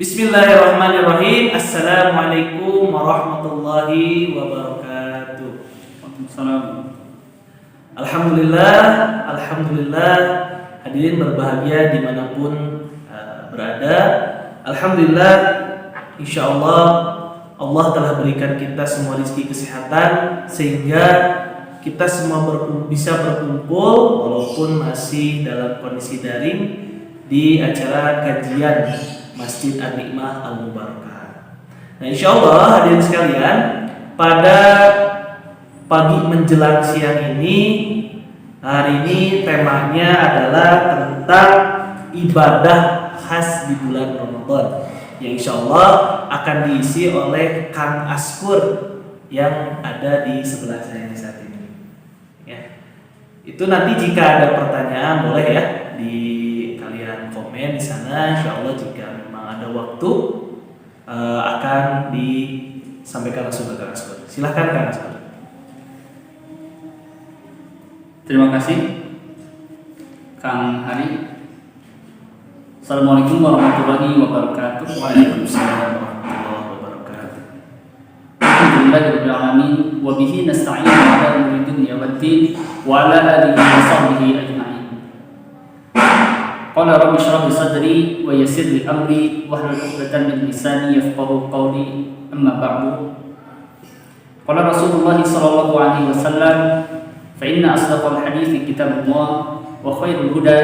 Bismillahirrahmanirrahim. Assalamualaikum warahmatullahi wabarakatuh. Waalaikumsalam. Alhamdulillah, hadirin berbahagia dimanapun berada. Alhamdulillah, insyaallah Allah telah berikan kita semua rezeki kesehatan sehingga kita semua bisa berkumpul walaupun masih dalam kondisi daring di acara kajian Masjid An-Nikmah Al-Mubarakah. Nah, insyaallah hadirin sekalian, pada pagi menjelang siang ini, hari ini temanya adalah tentang ibadah khas di bulan Ramadan, yang insyaallah akan diisi oleh Kang Askur yang ada di sebelah saya saat ini. Ya. Itu nanti jika ada pertanyaan boleh ya di kalian komen di sana, insyaallah jika memang ada waktu akan disampaikan langsung ke Kang Askur. Silahkan Kang Askur. Terima kasih Kang Hari. Assalamualaikum warahmatullahi wabarakatuh. Waalaikumsalam warahmatullahi wabarakatuh. Alhamdulillahirabbil alamin wa bihi nasta'inu ala umuri dunya waddin wa ala alihi wa sahbihi ajma'in. Qala rabbi shrah li sadri wa yassir li amri wahlul 'uqdatam min lisani yafqahu qawli. Amma ba'du. Qala Rasulullah sallallahu alaihi wasallam, fa inna asdaqal hadithi kitabullah wa khairul huda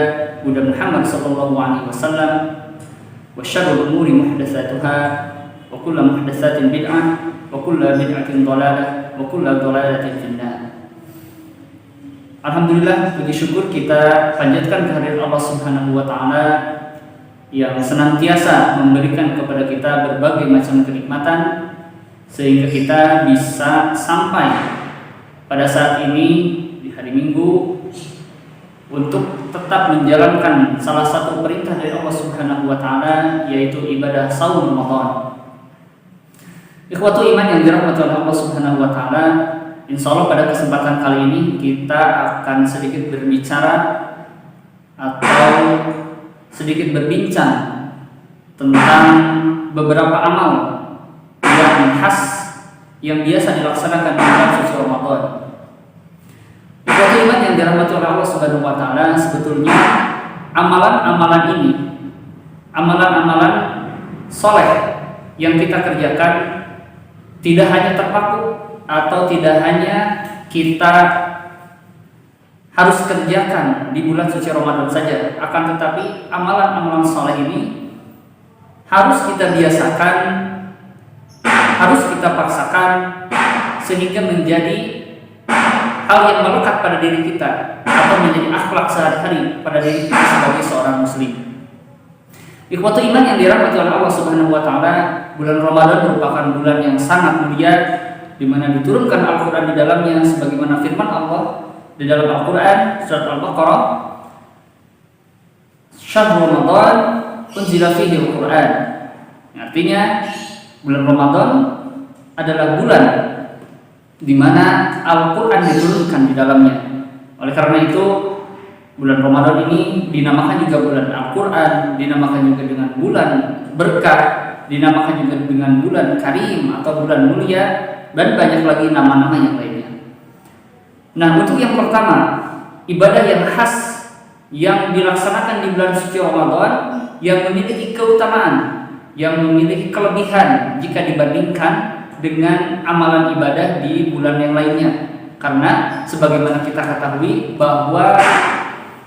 huda Muhammad sallallahu alaihi wasallam wa syarrul umuri muhdatsatuha wa kullu muhdatsatin bid'ah wa kullu bid'atin dhalalah wa kullu dhalalatin finnar. Alhamdulillah, puji syukur kita panjatkan kehadirat Allah Subhanahu wa taala yang senantiasa memberikan kepada kita berbagai macam kenikmatan sehingga kita bisa sampai pada saat ini di hari Minggu untuk tetap menjalankan salah satu perintah dari Allah Subhanahu wa taala, yaitu ibadah saum Ramadan. Ikhwatu iman yang dirahmati oleh Allah Subhanahu wa taala, insyaallah pada kesempatan kali ini kita akan sedikit berbicara atau sedikit berbincang tentang beberapa amal yang khas yang biasa dilaksanakan di bulan suci Ramadan. Ikhwatu iman yang dirahmati oleh Allah Subhanahu wa taala, sebetulnya amalan-amalan ini, amalan-amalan soleh yang kita kerjakan tidak hanya terpaku atau tidak hanya kita harus kerjakan di bulan suci Ramadan saja, akan tetapi amalan-amalan soleh ini harus kita biasakan, harus kita paksakan sehingga menjadi hal yang melekat pada diri kita atau menjadi akhlak sehari-hari pada diri kita sebagai seorang muslim. Ikhwatu iman yang dirahmati oleh Allah Subhanahu wa taala, bulan Ramadan merupakan bulan yang sangat mulia di mana diturunkan Al-Qur'an di dalamnya, sebagaimana firman Allah di dalam Al-Qur'an surat Al-Baqarah, "Syahrul Ramadan unzila fihi Al-Qur'an." Artinya bulan Ramadan adalah bulan di mana Al-Qur'an diturunkan di dalamnya. Oleh karena itu, bulan Ramadan ini dinamakan juga bulan Al-Qur'an, dinamakan juga dengan bulan berkah, dinamakan juga dengan bulan karim atau bulan mulia, dan banyak lagi nama-nama yang lainnya. Nah, untuk yang pertama, ibadah yang khas yang dilaksanakan di bulan suci Ramadan yang memiliki keutamaan, yang memiliki kelebihan jika dibandingkan dengan amalan ibadah di bulan yang lainnya. Karena sebagaimana kita ketahui bahwa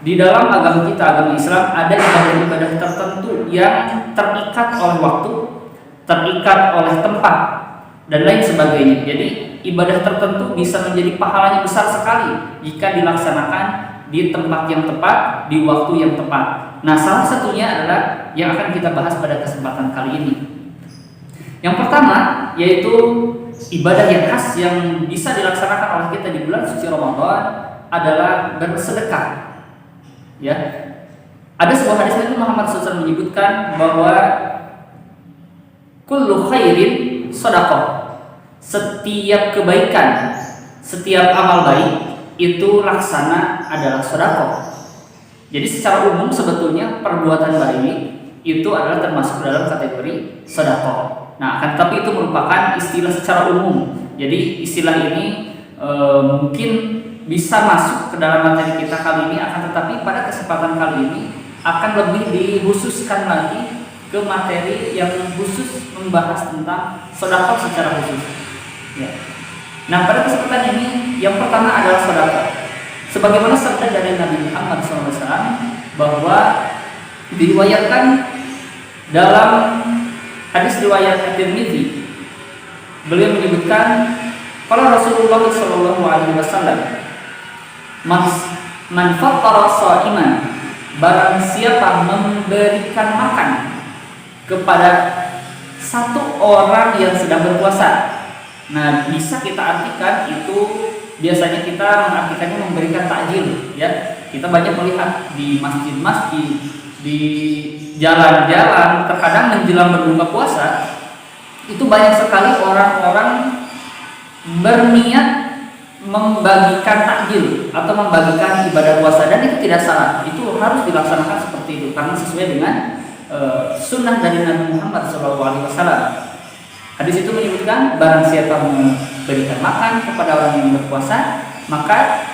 di dalam agama kita, agama Islam, ada ibadah-ibadah tertentu yang terikat oleh waktu, terikat oleh tempat, dan lain sebagainya. Jadi ibadah tertentu bisa menjadi pahalanya besar sekali jika dilaksanakan di tempat yang tepat, di waktu yang tepat. Nah, salah satunya adalah yang akan kita bahas pada kesempatan kali ini. Yang pertama yaitu ibadah yang khas yang bisa dilaksanakan oleh kita di bulan suci Ramadan adalah bersedekah. Ya, ada sebuah hadis Nabi Muhammad SAW menyebutkan bahwa kullu khairin shadaqah, setiap kebaikan, setiap amal baik itu laksana adalah sedekah. Jadi secara umum sebetulnya perbuatan baik itu adalah termasuk dalam kategori sedekah. Nah, akan tetapi itu merupakan istilah secara umum. Jadi istilah ini mungkin bisa masuk ke dalam materi kita kali ini, akan tetapi pada kesempatan kali ini akan lebih dikhususkan lagi ke materi yang khusus membahas tentang sedekah secara khusus. Ya. Nah, pada kesempatan ini yang pertama adalah sedekah. Sebagaimana sabda dari Nabi Muhammad SAW bahwa diriwayatkan dalam hadis riwayat At-Tirmidzi, beliau menyebutkan kalau Rasulullah SAW, man fattara sha'iman, barang siapa memberikan makan kepada satu orang yang sedang berpuasa. Nah, bisa kita artikan itu, biasanya kita mengartikannya memberikan takjil, ya. Kita banyak melihat di masjid-masjid, di jalan-jalan, terkadang menjelang berbuka puasa itu banyak sekali orang-orang berniat membagikan takjil atau membagikan ibadah puasa, dan itu tidak salah. Itu harus dilaksanakan seperti itu karena sesuai dengan sunnah dari Nabi Muhammad SAW. Hadis itu menyebutkan barang siapa memberikan makan kepada orang yang berpuasa, maka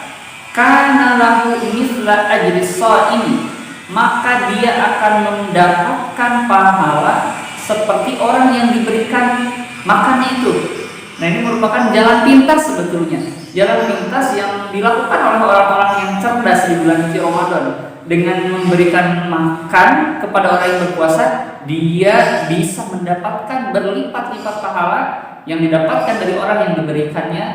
kana lahu mithla ajri shaim, maka dia akan mendapatkan pahala seperti orang yang diberikan makannya itu. Nah, ini merupakan jalan pintas sebetulnya, jalan pintas yang dilakukan oleh orang-orang yang cerdas di bulan suci Ramadan. Dengan memberikan makan kepada orang yang berpuasa, dia bisa mendapatkan berlipat-lipat pahala yang didapatkan dari orang yang diberikannya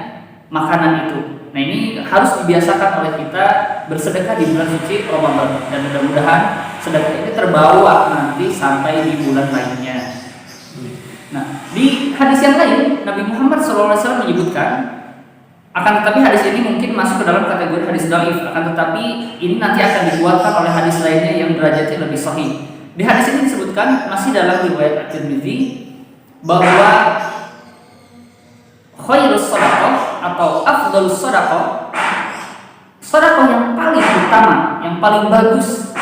makanan itu. Nah, ini harus dibiasakan oleh kita bersedekah di bulan suci Ramadan, dan mudah-mudahan sedekah ini terbawa nanti sampai di bulan lainnya. Nah, di hadis yang lain Nabi Muhammad SAW menyebutkan, akan tetapi hadis ini mungkin masuk ke dalam kategori hadis dhaif, akan tetapi ini nanti akan dikuatkan oleh hadis lainnya yang derajatnya lebih sahih. Di hadis ini disebutkan, masih dalam riwayat At-Tirmidzi, bahwa khairus shadaqah atau afdhalus shadaqah, sedekah yang paling utama, yang paling bagus,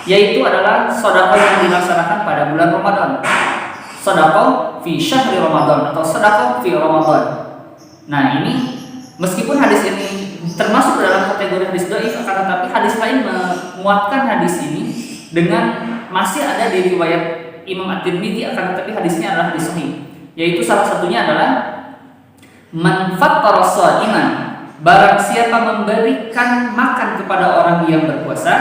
yaitu adalah sedekah yang dilaksanakan pada bulan Ramadan. Sedekah fi syahri Ramadan atau sedekah fi Ramadan. Nah, ini meskipun hadis ini termasuk dalam kategori hadis dhaif, akan tetapi hadis lain menguatkan hadis ini dengan masih ada di riwayat Imam At-Tirmidzi, akan tetapi hadisnya adalah hadis sahih. Yaitu salah satunya adalah man fattara sha'iman, barang siapa memberikan makan kepada orang yang berpuasa,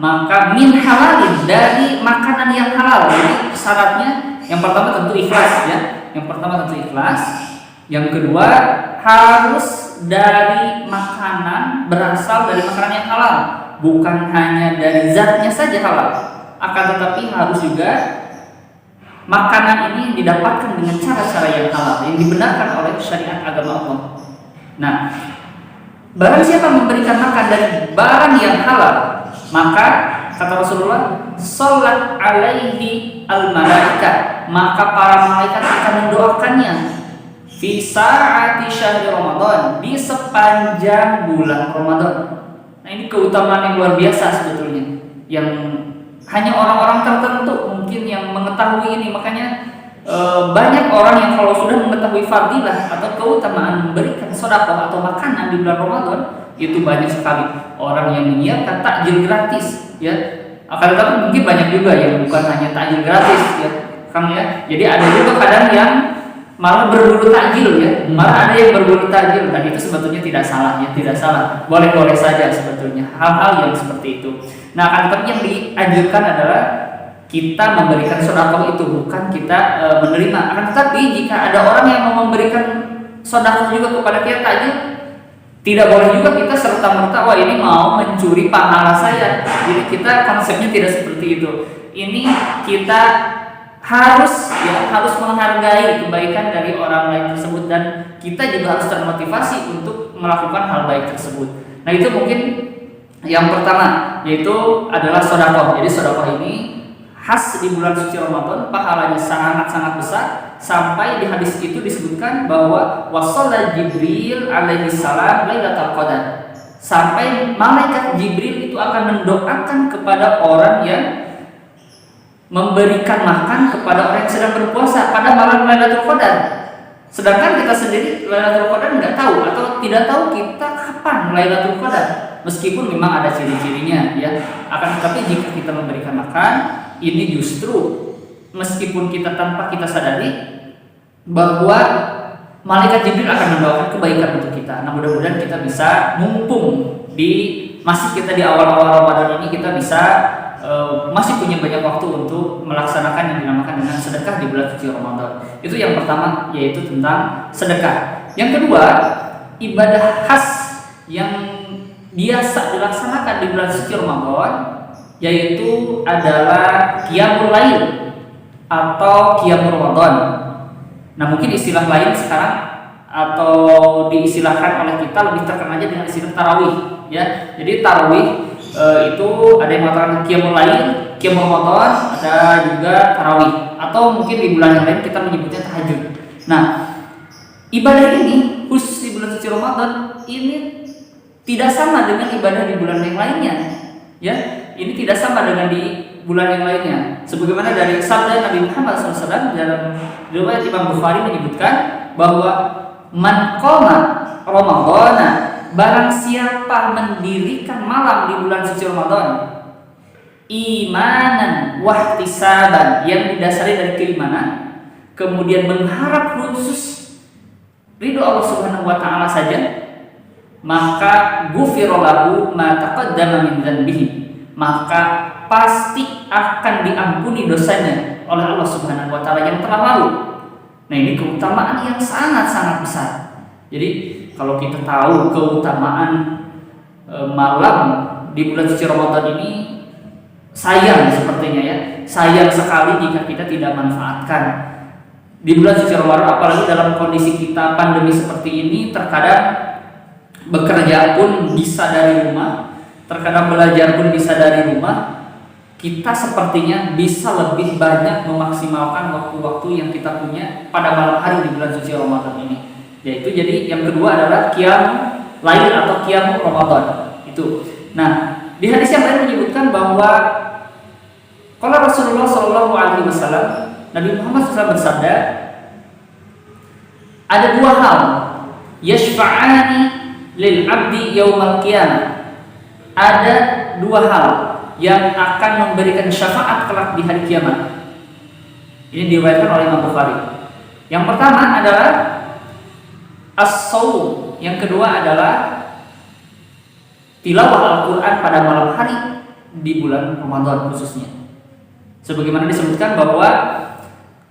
maka min halalin, dari makanan yang halal. Jadi syaratnya yang pertama tentu ikhlas, ya. Yang pertama tentu ikhlas. Yang kedua harus dari makanan, berasal dari makanan yang halal, bukan hanya dari zatnya saja halal, akan tetapi harus juga makanan ini didapatkan dengan cara-cara yang halal, yang dibenarkan oleh syariat agama Allah. Nah, barang siapa memberikan makan dari barang yang halal, maka kata Rasulullah, sholat alaihi al-malaika, maka para malaikat akan mendoakannya fi sa'ati syahri Ramadan, di sepanjang bulan Ramadan. Nah, ini keutamaan yang luar biasa sebetulnya, yang hanya orang-orang tertentu mungkin yang mengetahui ini. Makanya banyak orang yang kalau sudah mengetahui fadilah atau keutamaan memberikan sedekah atau makanan di bulan Ramadan, itu banyak sekali orang yang menyiapkan takjil gratis, ya. Akan tetapi mungkin banyak juga yang bukan hanya takjil gratis, ya, Kang, ya. Jadi ada juga kadang yang malah berburu takjil, ya, malah ada yang berburu takjil, dan itu sebetulnya tidak salah, ya, tidak salah, boleh-boleh saja sebetulnya hal-hal yang seperti itu. Nah, akan tetapi yang dianjurkan adalah kita memberikan sedekah itu, bukan kita menerima. Akan tetapi jika ada orang yang mau memberikan sedekah juga kepada kita takjil, tidak boleh juga kita serta-merta, wah ini mau mencuri pahala saya. Jadi kita konsepnya tidak seperti itu. Ini kita harus menghargai kebaikan dari orang lain tersebut, dan kita juga harus termotivasi untuk melakukan hal baik tersebut. Nah, itu mungkin yang pertama, yaitu adalah sedekah. Jadi sedekah ini khas di bulan suci Ramadan, pahalanya sangat-sangat besar, sampai di hadis itu disebutkan bahwa wasalla Jibril alaihi salam lailatul qadar, sampai malaikat Jibril itu akan mendoakan kepada orang yang memberikan makan kepada orang yang sedang berpuasa pada malam Lailatul Qadar. Sedangkan kita sendiri Lailatul Qadar nggak tahu atau tidak tahu kita kapan Lailatul Qadar. Meskipun memang ada ciri-cirinya ya. Akan tetapi jika kita memberikan makan, ini justru meskipun kita tanpa kita sadari bahwa malaikat Jibril akan membawakan kebaikan untuk kita. Nah, mudah-mudahan kita bisa mumpung masih kita di awal-awal Ramadan ini kita bisa masih punya banyak waktu untuk melaksanakan yang dinamakan dengan sedekah di bulan suci Ramadan. Itu yang pertama, yaitu tentang sedekah. Yang kedua, ibadah khas yang biasa dilaksanakan di bulan suci Ramadan, yaitu adalah qiyamul lail atau qiyamul Ramadan. Nah, mungkin istilah lain sekarang atau diistilahkan oleh kita lebih terkenalnya dengan istilah tarawih ya. Jadi tarawih itu ada yang mengatakan qiyamul lail, qiyamul Ramadan, ada juga tarawih, atau mungkin di bulan yang lain kita menyebutnya tahajud. Nah, ibadah ini khusus di bulan suci Ramadan ini tidak sama dengan ibadah di bulan yang lainnya ya. Ini tidak sama dengan di bulan yang lainnya. Sebagaimana dari sabda Nabi Muhammad SAW dalam riwayat Imam Bukhari menyebutkan bahwa man qama Ramadhana, barang siapa mendirikan malam di bulan suci Ramadan imanan wahtisaban, yang didasari dari keimanan, kemudian mengharap khusus ridho Allah Subhanahu wa taala saja, maka ghufira lahu ma taqaddama min dzanbihi, maka pasti akan diampuni dosanya oleh Allah Subhanahu wa taala yang telah lalu. Nah, ini keutamaan yang sangat-sangat besar. Jadi kalau kita tahu keutamaan malam di bulan suci Ramadan ini, sayang sepertinya ya, sayang sekali jika kita tidak manfaatkan di bulan suci Ramadan, apalagi dalam kondisi kita pandemi seperti ini. Terkadang bekerja pun bisa dari rumah, terkadang belajar pun bisa dari rumah. Kita sepertinya bisa lebih banyak memaksimalkan waktu-waktu yang kita punya pada malam hari di bulan suci Ramadan ini. Yaitu jadi yang kedua adalah qiyam lail atau qiyam Ramadan itu. Nah, di hadis yang lain menyebutkan bahwa kalau Rasulullah SAW, Nabi Muhammad SAW bersabda, ada dua hal yashfa'ani lil abdi yaumal qiyamah. Ada dua hal yang akan memberikan syafaat kelak di hari kiamat. Ini diriwayatkan oleh Imam Bukhari. Yang pertama adalah as-shaum, yang kedua adalah tilawah Al-Quran pada malam hari di bulan Ramadan khususnya. Sebagaimana disebutkan bahwa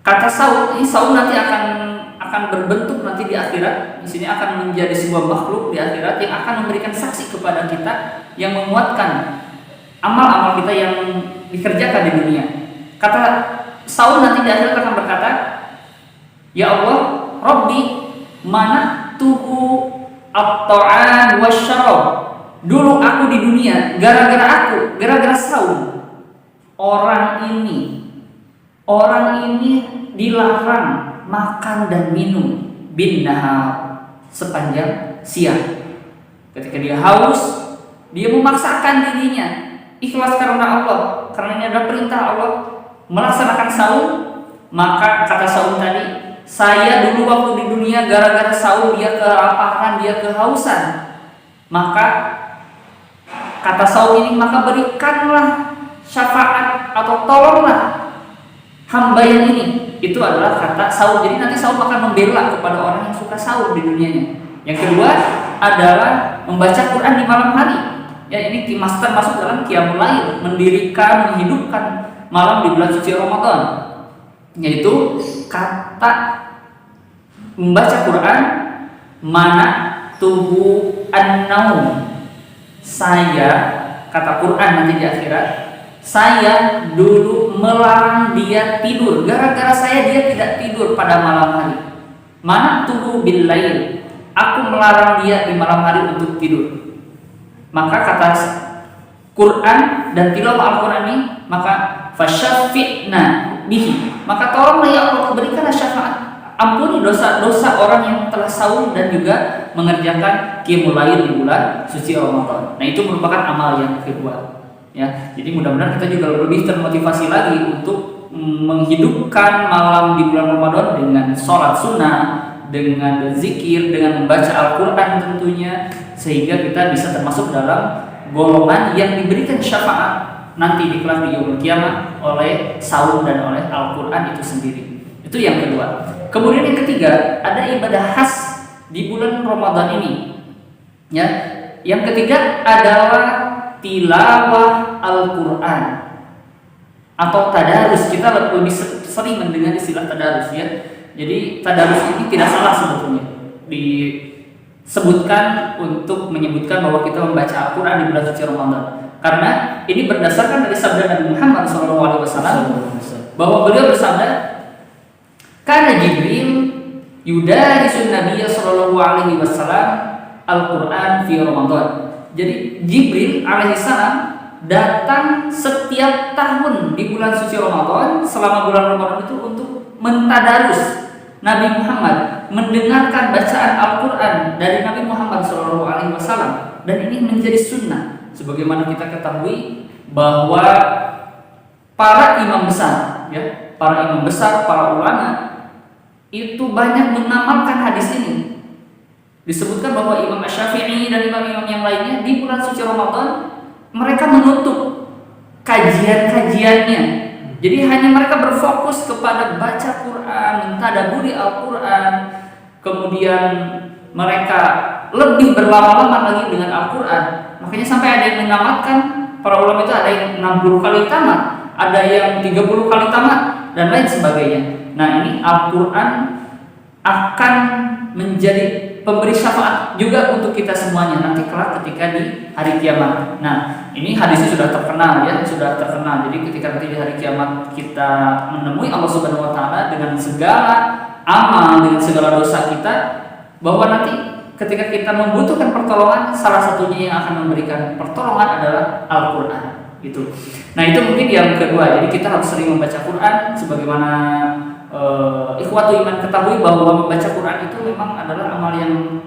kata saum, ini saum nanti akan berbentuk nanti di akhirat. Di sini akan menjadi sebuah makhluk di akhirat yang akan memberikan saksi kepada kita, yang menguatkan amal-amal kita yang dikerjakan di dunia. Kata saum nanti di akhirat akan berkata, ya Allah, Rabbi, mana tuhu at-ta'an wasyarab. Dulu aku di dunia gara-gara saum, orang ini dilarang makan dan minum bin nahar, sepanjang siang. Ketika dia haus, dia memaksakan dirinya ikhlas karena Allah, karena ini adalah perintah Allah, melaksanakan saum. Maka kata saum tadi, saya dulu waktu di dunia gara-gara saum dia kelaparan, dia kehausan. Maka kata saum ini, maka berikanlah syafaat atau tolonglah hamba yang ini. Itu adalah kata saum. Jadi nanti saum akan membela kepada orang yang suka saum di dunianya. Yang kedua adalah membaca Quran di malam hari. Ya, ini masuk dalam qiyamul lail, mendirikan, menghidupkan malam di bulan suci Ramadan. Yaitu kata membaca Quran, mana tubuh an-naum. Saya, kata Quran nanti di akhirat, saya dulu melarang dia tidur. Gara-gara saya dia tidak tidur pada malam hari. Mana tubuh bil lail, aku melarang dia di malam hari untuk tidur. Maka kata Quran dan tilawah Al-Quran ini, maka fasyafi'na bihi, maka tolonglah ya Allah, berikanlah syafaat, ampuni dosa-dosa orang yang telah saum dan juga mengerjakan qiyamul lail di bulan suci Ramadan. Nah, itu merupakan amal yang kedua. Ya, jadi mudah-mudahan kita juga lebih termotivasi lagi untuk menghidupkan malam di bulan Ramadan dengan sholat sunnah, dengan berzikir, dengan membaca Al-Quran tentunya, sehingga kita bisa termasuk dalam golongan yang diberikan syafaat nanti di kelak di yaumul kiamat oleh saum dan oleh Al-Quran itu sendiri. Itu yang kedua. Kemudian yang ketiga, ada ibadah khas di bulan Ramadan ini. Ya, yang ketiga adalah tilawah Al-Quran atau tadarus. Kita lebih sering mendengar istilah tadarus ya. Jadi tadarus ini tidak salah sebetulnya disebutkan untuk menyebutkan bahwa kita membaca Al-Quran di bulan suci Ramadan, karena ini berdasarkan dari sabda Nabi Muhammad SAW bahwa beliau bersabda, karena Jibril yudarisun Nabiyya sallallahu alaihi wasallam Al-Quran fi Ramadan. Jadi Jibril alaihissalam datang setiap tahun di bulan suci Ramadan, selama bulan Ramadan itu untuk mentadarus Nabi Muhammad, mendengarkan bacaan Al-Quran dari Nabi Muhammad SAW, dan ini menjadi sunnah. Sebagaimana kita ketahui bahwa para imam besar, ya, para imam besar, para ulama itu banyak mengamalkan hadis ini. Disebutkan bahwa Imam Syafi'i dan imam-imam yang lainnya di bulan suci Ramadan mereka menutup kajian-kajiannya. Jadi hanya mereka berfokus kepada baca Quran, mentadaburi Al-Quran, kemudian mereka lebih berlama-lama lagi dengan Al-Quran. Makanya sampai ada yang menamatkan, para ulama itu ada yang 60 kali tamat, ada yang 30 kali tamat, dan lain sebagainya. Nah, ini Al-Quran akan menjadi pemberi syafaat juga untuk kita semuanya nanti kelak ketika di hari kiamat. Nah, ini hadisnya sudah terkenal ya, sudah terkenal. Jadi ketika nanti di hari kiamat kita menemui Allah Subhanahu wa taala dengan segala amal, dengan segala dosa kita, bahwa nanti ketika kita membutuhkan pertolongan, salah satunya yang akan memberikan pertolongan adalah Al-Quran gitu. Nah, itu mungkin yang kedua. Jadi kita harus sering membaca Quran sebagaimana ikhwatu iman ketahui bahwa membaca Quran itu memang adalah amal yang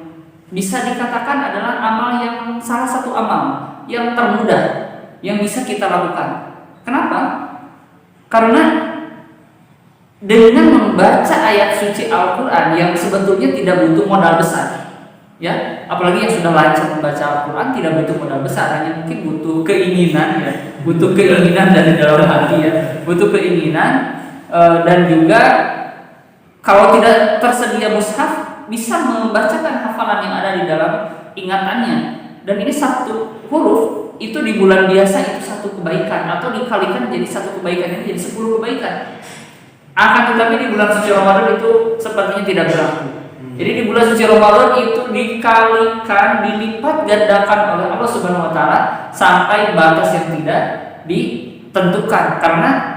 bisa dikatakan adalah amal yang salah satu amal yang termudah yang bisa kita lakukan. Kenapa? Karena dengan membaca ayat suci Al-Quran yang sebetulnya tidak butuh modal besar, ya, apalagi yang sudah lancar membaca Al-Quran tidak butuh modal besar, hanya mungkin butuh keinginan ya, butuh keinginan dari dalam hati ya, butuh keinginan. Dan juga kalau tidak tersedia mushaf bisa membacakan hafalan yang ada di dalam ingatannya, dan ini satu huruf itu di bulan biasa itu satu kebaikan, atau dikalikan menjadi satu kebaikan ini jadi 10 kebaikan. Akan tetapi di bulan suci Ramadan itu sepertinya tidak berlaku. Jadi di bulan suci Ramadan itu dikalikan, dilipat gandakan oleh Allah Subhanahu wa taala sampai batas yang tidak ditentukan, karena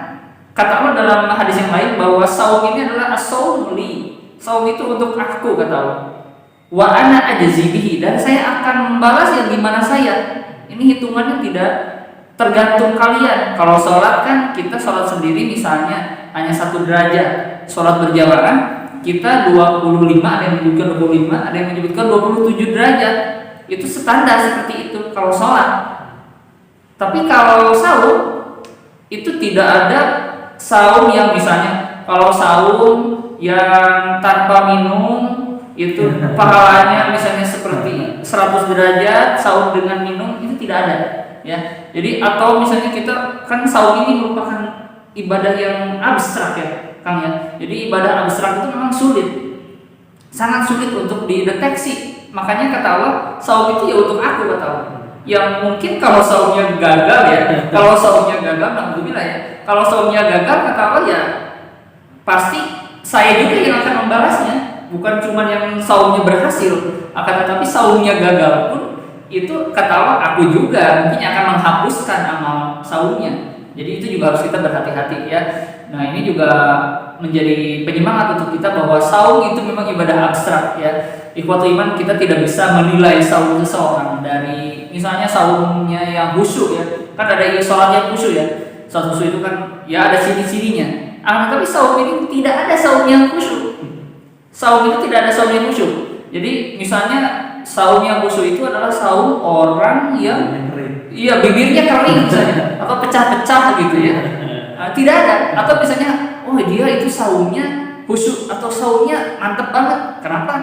kata Allah dalam hadis yang lain bahwa saum ini adalah as-saum li. Saum itu untuk aku, kata Allah. Wa ana ajzi bihi, dan saya akan membalas yang dimana saya. Ini hitungannya tidak tergantung kalian. Kalau sholat kan kita sholat sendiri misalnya hanya 1 derajat. Sholat berjamaah kita 25, ada yang menyebutkan 25, ada yang menyebutkan 27 derajat. Itu standar seperti itu kalau sholat. Tapi kalau saum itu tidak ada saum yang misalnya kalau saum yang tanpa minum itu pahalanya misalnya seperti 100 derajat, saum dengan minum itu tidak ada ya. Jadi atau misalnya kita kan saum ini merupakan ibadah yang abstrak ya Kang ya. Jadi ibadah abstrak itu memang sulit, sangat sulit untuk dideteksi. Makanya kata Allah saum itu ya untuk aku, kata Allah. Yang mungkin kalau saumnya gagal ya, kalau saumnya gagal alhamdulillah ya. Kalau saumnya gagal kata Allah ya pasti saya juga yang akan membalasnya, bukan cuma yang saumnya berhasil, akan tetapi saumnya gagal pun itu kata Allah aku juga mungkin akan menghapuskan amal saumnya. Jadi itu juga harus kita berhati-hati ya. Nah, ini juga menjadi penyemangat untuk kita bahwa saum itu memang ibadah abstrak ya. Ikhwatu iman, kita tidak bisa menilai saum seseorang dari misalnya saumnya yang khusyuk ya. Kan ada sholat yang khusyuk ya. Sholat khusyuk itu kan ya ada ciri-cirinya. Tapi saum ini tidak ada saum yang khusyuk. Saum itu tidak ada saum yang khusyuk. Jadi misalnya saum yang khusyuk itu adalah saum orang yang iya bibirnya kering misalnya atau pecah-pecah gitu ya. Tidak ada. Atau misalnya saumnya khusyuk atau saumnya mantep banget. Kenapa?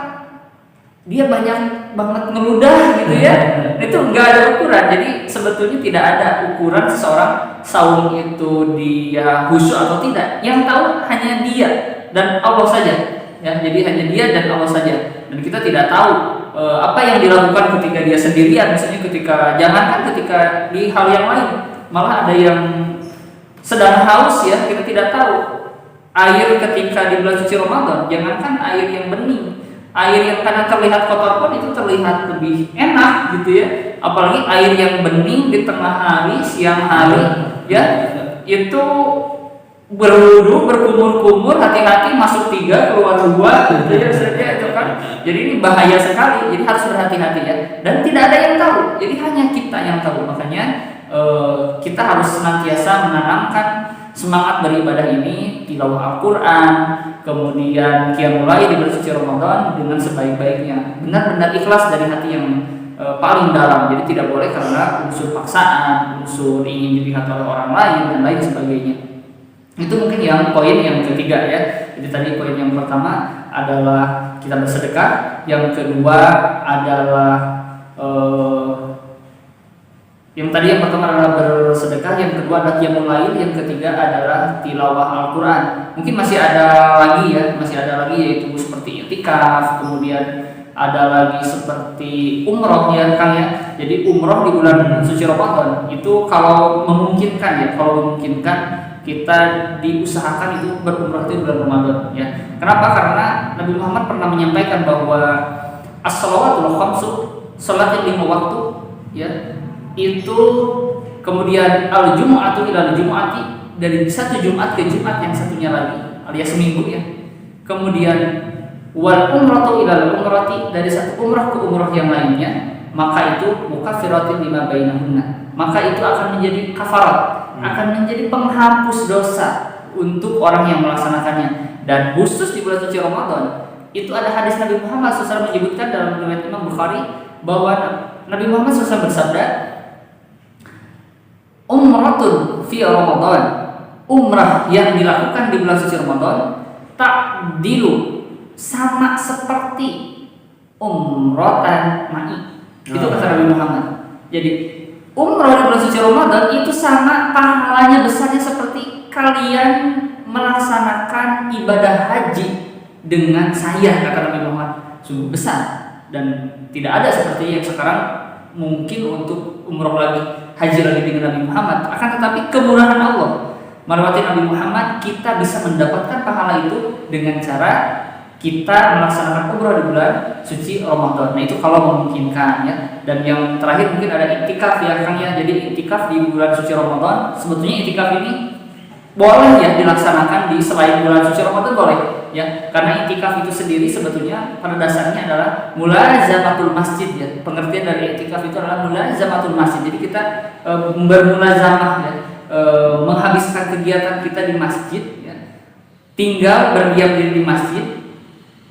Dia banyak banget ngeludah gitu ya. Itu nggak ada ukuran. Jadi sebetulnya tidak ada ukuran seseorang saum itu dia khusyuk atau tidak. Yang tahu hanya dia dan Allah saja. Ya, jadi hanya dia dan Allah saja. Dan kita tidak tahu apa yang dilakukan ketika dia sendirian. Misalnya jangankan ketika di hal yang lain, malah ada yang sedang haus ya, kita tidak tahu. Air ketika di bulan suci Ramadan, jangankan air yang bening, air yang karena terlihat kotor pun itu terlihat lebih enak gitu ya. Apalagi air yang bening di tengah hari, siang hari ya, itu berwudu, berkumur-kumur, hati-hati masuk 3 keluar 2 gitu ya, itu kan. Jadi ini bahaya sekali, jadi harus berhati-hati ya. Dan tidak ada yang tahu, jadi hanya kita yang tahu. Makanya kita harus senantiasa menanamkan semangat beribadah ini, tilawah Al-Quran, kemudian qiyamul lail di bulan suci Ramadan dengan sebaik-baiknya, benar-benar ikhlas dari hati yang paling dalam. Jadi tidak boleh karena unsur paksaan, unsur ingin dilihat oleh orang lain dan lain sebagainya. Itu mungkin yang poin yang ketiga ya. Jadi tadi poin yang pertama adalah kita bersedekah, yang kedua adalah yang pertama adalah bersedekah, yang kedua adalah qiyamul lail, yang ketiga adalah tilawah Al-Quran. Mungkin masih ada lagi yaitu seperti iktikaf, kemudian ada lagi seperti umroh ya Kang ya. Jadi umroh di bulan suci Ramadan itu kalau memungkinkan kita diusahakan itu berumrah di bulan Ramadan ya. Kenapa? Karena Nabi Muhammad pernah menyampaikan bahwa as-shalawatul khamsu, salat yang 5 waktu ya, itu kemudian al-jumu'atu ila al-jumu'ati, dari satu Jumat ke Jumat yang satunya lagi alias seminggu ya. Kemudian wal umratu ila al-umrati, dari satu umrah ke umrah yang lainnya, maka itu mukaffiratin lima bainahunna, maka itu akan menjadi kafarat, akan menjadi penghapus dosa untuk orang yang melaksanakannya. Dan khusus di bulan suci Ramadan itu ada hadis Nabi Muhammad SAW menyebutkan dalam riwayat Imam Bukhari bahwa Nabi Muhammad SAW bersabda, umratun fi Ramadan, umrah yang dilakukan di bulan suci Ramadan, ta'dilu, sama seperti umrotan ma'i. Itu kata Nabi Muhammad. Jadi umrah di bulan suci Ramadan itu sama pahalanya besarnya seperti kalian melaksanakan ibadah haji dengan saya, kata Nabi Muhammad. Sungguh besar, dan tidak ada seperti yang sekarang mungkin untuk umrah lagi, haji lagi dengan Nabi Muhammad. Akan tetapi kemurahan Allah melewati Nabi Muhammad, kita bisa mendapatkan pahala itu dengan cara kita melaksanakan umrah di bulan suci Ramadan. Nah itu kalau memungkinkan ya. Dan yang terakhir mungkin ada iktikaf ya Kang ya. Jadi iktikaf di bulan suci Ramadan, sebetulnya iktikaf ini boleh ya dilaksanakan di selain bulan suci Ramadan, boleh ya. Karena iktikaf itu sendiri sebetulnya pada dasarnya adalah mulazamatul masjid ya. Pengertian dari iktikaf itu adalah mulazamatul masjid. Jadi kita bermulazamah ya, menghabiskan kegiatan kita di masjid ya. Tinggal berdiam diri di masjid,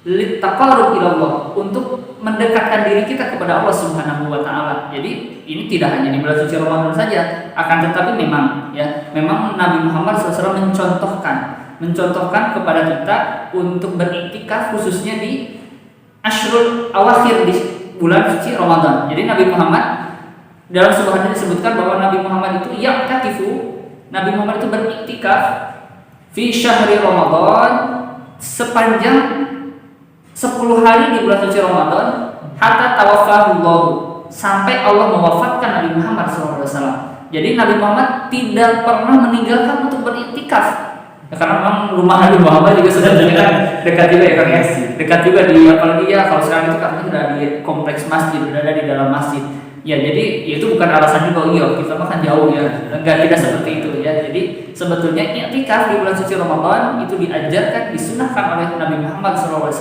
littaqarrub ilallah, untuk mendekatkan diri kita kepada Allah Subhanahu wa taala. Jadi ini tidak hanya di bulan suci Ramadan saja, akan tetapi memang Nabi Muhammad SAW mencontohkan kepada kita untuk beriktikaf khususnya di asyrul awakhir di bulan suci Ramadan. Jadi Nabi Muhammad dalam sebuah hadis disebutkan bahwa Nabi Muhammad itu Nabi Muhammad itu beriktikaf fi syahri Ramadan sepanjang 10 hari di bulan suci Ramadan, hatta tawaffahullah, sampai Allah mewafatkan Nabi Muhammad SAW. Jadi Nabi Muhammad tidak pernah meninggalkan untuk beriktikaf ya, karena memang rumah Nabi Muhammad juga sudah dekat juga ya Kang ya, dekat juga di, apalagi ya kalau sekarang itu katanya sudah di kompleks masjid, sudah ada di dalam masjid ya. Jadi ya itu bukan alasan juga kita makan jauh ya, tidak seperti itu ya. Jadi sebetulnya iktikaf di bulan suci Ramadan itu diajarkan, disunahkan oleh Nabi Muhammad SAW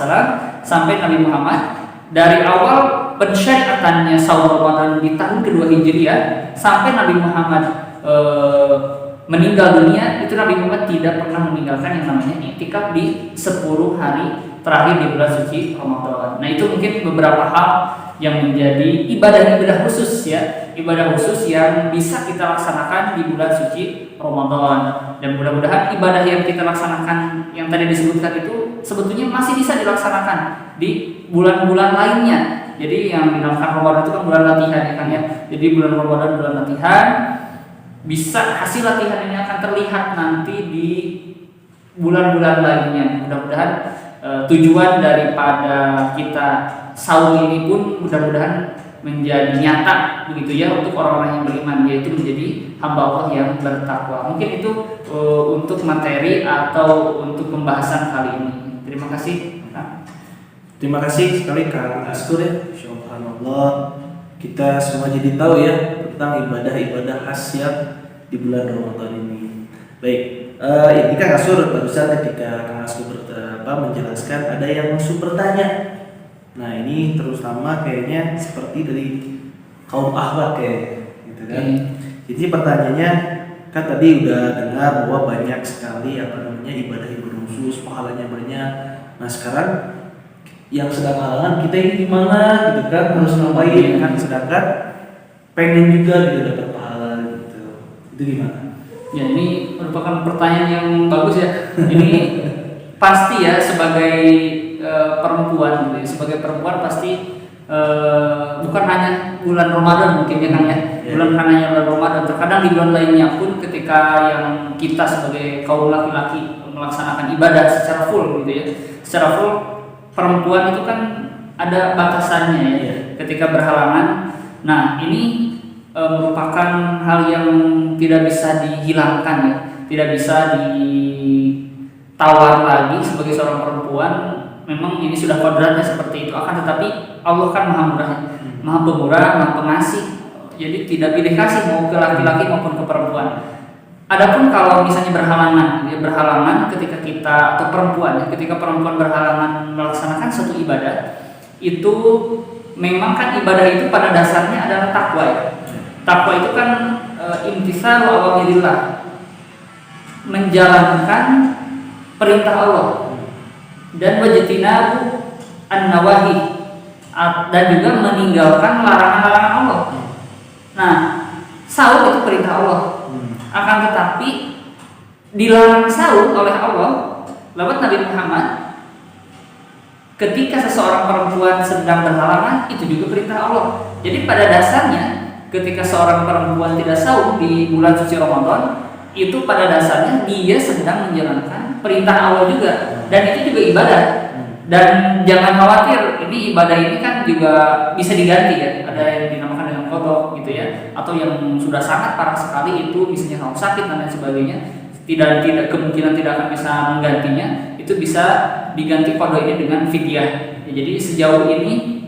sampai Nabi Muhammad dari awal pensyariatannya saum Ramadan di tahun kedua Hijriah sampai Nabi Muhammad meninggal dunia, itu Nabi Muhammad tidak pernah meninggalkan yang namanya iktikaf di 10 hari terakhir di bulan suci Ramadan. Nah itu mungkin beberapa hal yang menjadi ibadah khusus ya, ibadah khusus yang bisa kita laksanakan di bulan suci Ramadan. Dan mudah-mudahan ibadah yang kita laksanakan yang tadi disebutkan itu sebetulnya masih bisa dilaksanakan di bulan-bulan lainnya. Jadi yang dinamakan Ramadan itu kan bulan latihan ya kan ya. Jadi bulan Ramadan bulan latihan, bisa hasil latihan ini akan terlihat nanti di bulan-bulan lainnya. Mudah-mudahan tujuan daripada kita saum ini pun mudah-mudahan menjadi nyata begitu ya untuk orang-orang yang beriman, yaitu menjadi hamba Allah yang bertakwa. Mungkin itu untuk materi atau untuk pembahasan kali ini. Terima kasih. Terima kasih sekali Kang Askur ya. Subhanallah, kita semua jadi tahu ya tentang ibadah-ibadah khasiat di bulan Ramadan ini. Baik, ini Kang Askur barusan ketika Kang Askur menjelaskan ada yang langsung bertanya. Nah ini terutama kayaknya seperti dari kaum akhwat kayak gitu kan. Jadi pertanyaannya kan tadi udah dengar bahwa banyak sekali ibadah-ibadah khusus, pahalanya banyak. Nah sekarang yang sedang halangan kita ini gimana gitu kan, harus ngapain kan, sedangkan pengen juga gitu dapat pahala gitu. Itu gimana? Ya ini merupakan pertanyaan yang bagus ya. Ini pasti ya sebagai perempuan gitu ya. Sebagai perempuan pasti bukan hanya bulan Ramadan mungkin ya kan ya. Bulan hanya bulan Ramadan, terkadang di bulan lainnya pun ketika yang kita sebagai kaum laki-laki melaksanakan ibadah secara full gitu ya. Secara full, perempuan itu kan ada batasannya ya ketika berhalangan. Nah, ini merupakan hal yang tidak bisa dihilangkan ya. Tidak bisa ditawar lagi sebagai seorang perempuan. Memang ini sudah kodratnya seperti itu, akan tetapi Allah kan maha murah, maha pemurah, maha pengasih. Jadi tidak pilih kasih mau ke laki-laki maupun ke perempuan. Adapun kalau misalnya berhalangan ketika kita atau perempuan, ketika perempuan berhalangan melaksanakan suatu ibadah, itu memang kan ibadah itu pada dasarnya adalah takwa ya. Takwa itu kan imtitsalu awamirillah, menjalankan perintah Allah, dan wajtinabu an-nawahi, dan juga meninggalkan larangan-larangan Allah. Nah, saum itu perintah Allah. Akan tetapi dilarang saum oleh Allah lewat Nabi Muhammad. Ketika seseorang perempuan sedang berhalangan, itu juga perintah Allah. Jadi pada dasarnya ketika seorang perempuan tidak saum di bulan suci Ramadan, itu pada dasarnya dia sedang menjalankan perintah Allah juga, dan itu juga ibadah. Dan jangan khawatir, ini ibadah ini kan juga bisa diganti ya. Ada yang dinamakan dengan qadha gitu ya, atau yang sudah sangat parah sekali itu misalnya sakit dan lain sebagainya, tidak kemungkinan tidak akan bisa menggantinya, itu bisa diganti qadha ini dengan fidyah. Ya, jadi sejauh ini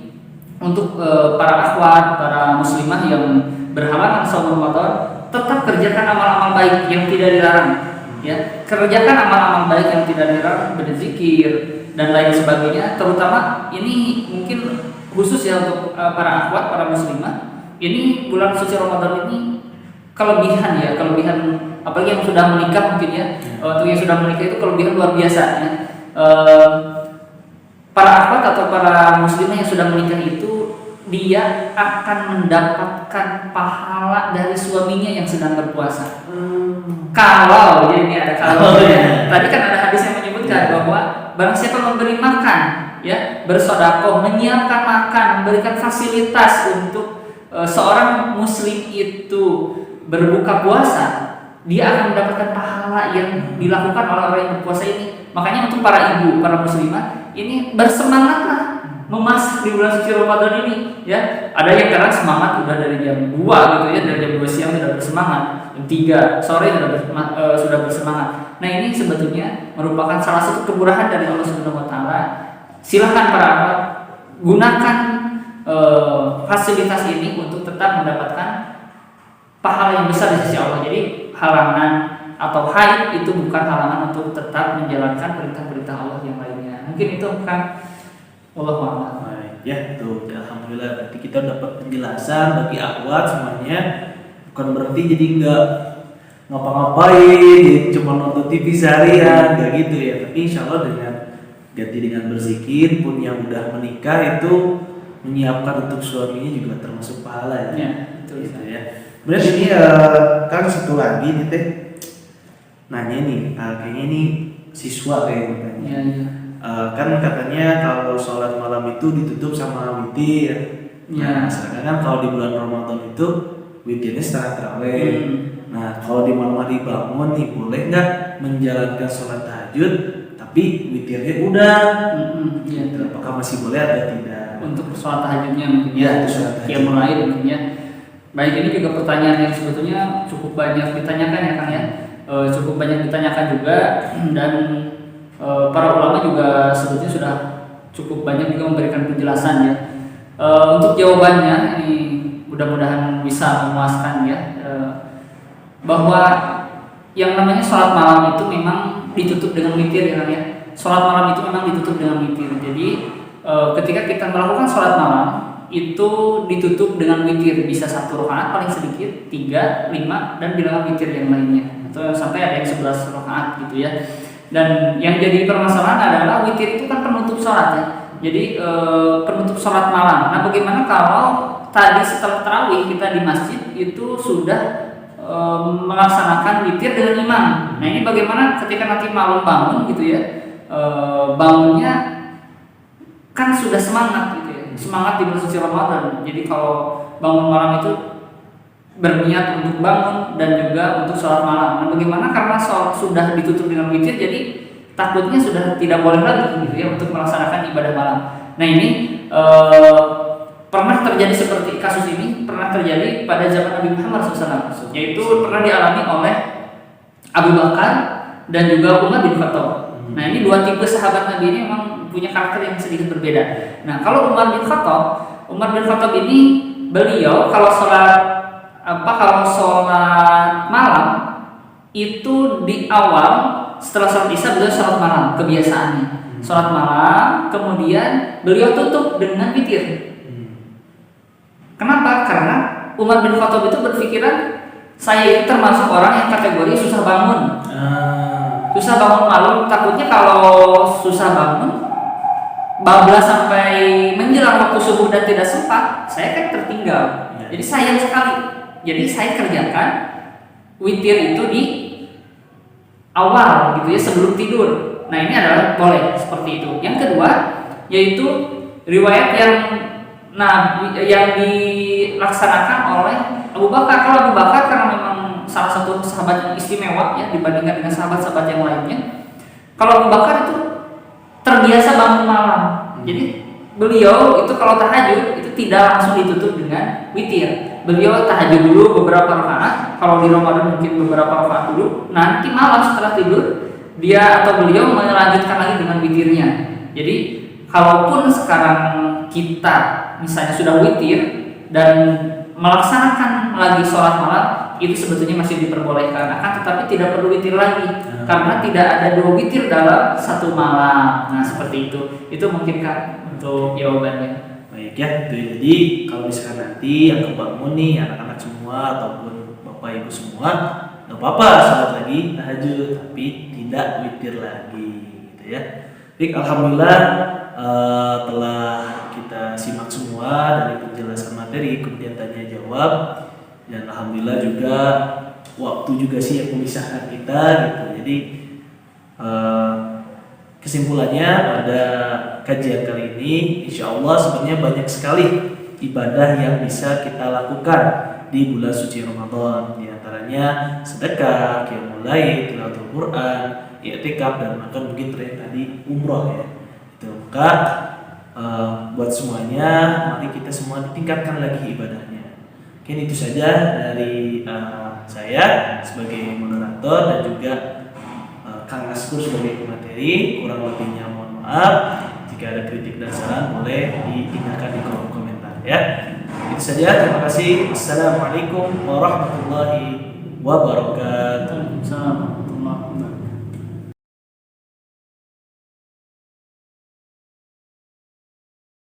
untuk para akhwat, para muslimah yang berhalangan saum Ramadan, tetap kerjakan amal-amal baik yang tidak dilarang. Ya, kerjakan amal-amal baik yang tidak dilarang, berzikir dan lain sebagainya. Terutama ini mungkin khusus ya untuk para akhwat, para muslimah. Ini bulan suci Ramadan ini kelebihan apalagi yang sudah menikah mungkin ya. Untuk yang sudah menikah itu kelebihan luar biasa ya. Para akhwat atau para muslimah yang sudah menikah itu, dia akan mendapatkan pahala dari suaminya yang sedang berpuasa. Kalau, jadi ini ada kalau ya. Tadi kan ada hadis yang menyebutkan bahwa barang siapa memberi makan, ya, bersedekah, menyiapkan makan, memberikan fasilitas untuk seorang muslim itu berbuka puasa, dia akan mendapatkan pahala yang dilakukan oleh orang yang berpuasa ini. Makanya untuk para ibu, para muslimah, ini bersemangatlah memasak di bulan suci Ramadan ini ya. Ada yang karena semangat udah dari jam 2 gitu ya, dari jam 2 siang sudah bersemangat, jam 3 sore sudah bersemangat. Nah, ini sebetulnya merupakan salah satu kemurahan dari Allah Subhanahu wa taala. Silakan para akhwat gunakan fasilitas ini untuk tetap mendapatkan pahala yang besar di sisi Allah. Jadi halangan atau haid itu bukan halangan untuk tetap menjalankan perintah-perintah Allah yang lainnya. Mungkin itu kan Wallahualam. Ya, tuh, alhamdulillah berarti kita dapat penjelasan bagi akhwat semuanya. Bukan berarti jadi enggak ngapa-ngapain, cuma nonton TV seharian, enggak gitu ya. Tapi insya Allah dengan ganti dengan berzikir pun yang udah menikah itu menyiapkan untuk suaminya juga termasuk pahala ya. Ya, betul gitu ya. Kemudian ini kan satu lagi nih teh, nanya nih, kayaknya ini siswa kayak tanya. Iya, iya. Kan katanya kalau sholat malam itu ditutup sama witir. Ya. Nah, sedangkan kan kalau di bulan Ramadan itu witirnya setelah tarawih. Nah, kalau di malam hari bangun nih, boleh nggak menjalankan sholat tahajud tapi witirnya udah? Iya. Apakah masih boleh atau tidak? Untuk sholat tahajudnya mungkin Ya, untuk sholat tahajud. Qiyamul Lail mungkin ya. Baik, ini juga pertanyaan yang sebetulnya cukup banyak ditanyakan ya Kang ya. Cukup banyak ditanyakan juga dan para ulama juga sebetulnya sudah cukup banyak juga memberikan penjelasan ya. Untuk jawabannya ini mudah-mudahan bisa memuaskan ya, bahwa yang namanya sholat malam itu memang ditutup dengan witir ya Kang ya. Sholat malam itu memang ditutup dengan witir. Jadi ketika kita melakukan sholat malam itu ditutup dengan witir, bisa 1 rakaat paling sedikit, 3, 5 dan bilangan witir yang lainnya, atau sampai ada yang 11 rakaat gitu ya. Dan yang jadi permasalahan adalah witir itu kan penutup sholat ya. Jadi penutup sholat malam. Nah, bagaimana kalau tadi setelah tarawih kita di masjid itu sudah melaksanakan witir dengan imam? Nah, ini bagaimana ketika nanti malam bangun gitu ya, bangunnya kan sudah semangat gitu ya, semangat di bulan suci Ramadan. Jadi kalau bangun malam itu berniat untuk bangun dan juga untuk sholat malam. Nah, bagaimana karena sudah ditutup dengan witir, jadi takutnya sudah tidak boleh lagi gitu ya untuk melaksanakan ibadah malam. Nah, ini pernah terjadi seperti kasus ini pernah terjadi pada zaman Nabi Muhammad SAW, yaitu pernah dialami oleh Abu Bakar dan juga Umar bin Khattab. Nah, ini 2 tipe sahabat Nabi ini memang punya karakter yang sedikit berbeda. Nah, kalau Umar bin Khattab ini beliau kalau sholat malam itu di awal setelah sholat isya beliau sholat malam, kebiasaannya sholat malam, kemudian beliau tutup dengan witir. Kenapa? Karena Umar bin Khattab itu berpikiran, saya termasuk orang yang kategori susah bangun. Susah bangun malam, takutnya kalau susah bangun bablas sampai menjelang waktu subuh dan tidak sempat, saya kan tertinggal. Jadi sayang sekali. Jadi saya kerjakan witir itu di awal gitu ya, sebelum tidur. Nah, ini adalah boleh seperti itu. Yang kedua yaitu riwayat yang dilaksanakan oleh Abu Bakar. Kalau Abu Bakar karena memang salah satu sahabat yang istimewa ya dibandingkan dengan sahabat-sahabat yang lainnya. Kalau Abu Bakar itu terbiasa bangun malam. Jadi beliau itu kalau tahajud itu tidak langsung ditutup dengan witir. Beliau tahajud dulu beberapa rakaat, kalau di Ramadan mungkin beberapa rakaat dulu. Nanti malam setelah tidur dia atau beliau melanjutkan lagi dengan witirnya. Jadi kalaupun sekarang kita misalnya sudah witir dan melaksanakan lagi sholat malam, itu sebetulnya masih diperbolehkan, akan tetapi tidak perlu witir lagi karena tidak ada 2 witir dalam 1 malam. Nah, seperti itu mungkin kan untuk jawabannya. Baik ya, jadi kalau misalkan nanti yang kebangun nih anak-anak semua ataupun bapak ibu semua, nggak apa-apa sholat lagi tahajud, tapi tidak witir lagi, gitu ya. Baik, alhamdulillah telah kita simak semua dari penjelasan materi, kemudian tanya jawab, dan alhamdulillah juga waktu juga sih yang memisahkan kita, gitu. Jadi kesimpulannya pada kajian kali ini, insya Allah sebenarnya banyak sekali ibadah yang bisa kita lakukan di bulan suci Ramadan. Di antaranya sedekah, qiyamul lail, tilawatul Quran, i'tikaf, dan bahkan mungkin tadi umroh ya. Itu maka buat semuanya, mari kita semua ditingkatkan lagi ibadahnya. Mungkin itu saja dari saya sebagai moderator dan juga Kang Askur sebagai pemateri. Kurang lebihnya mohon maaf. Jika ada kritik dan saran boleh ditinggalkan di kolom komentar ya. Itu saja, terima kasih. Assalamualaikum warahmatullahi wabarakatuh. Waalaikumsalam warahmatullahi wabarakatuh.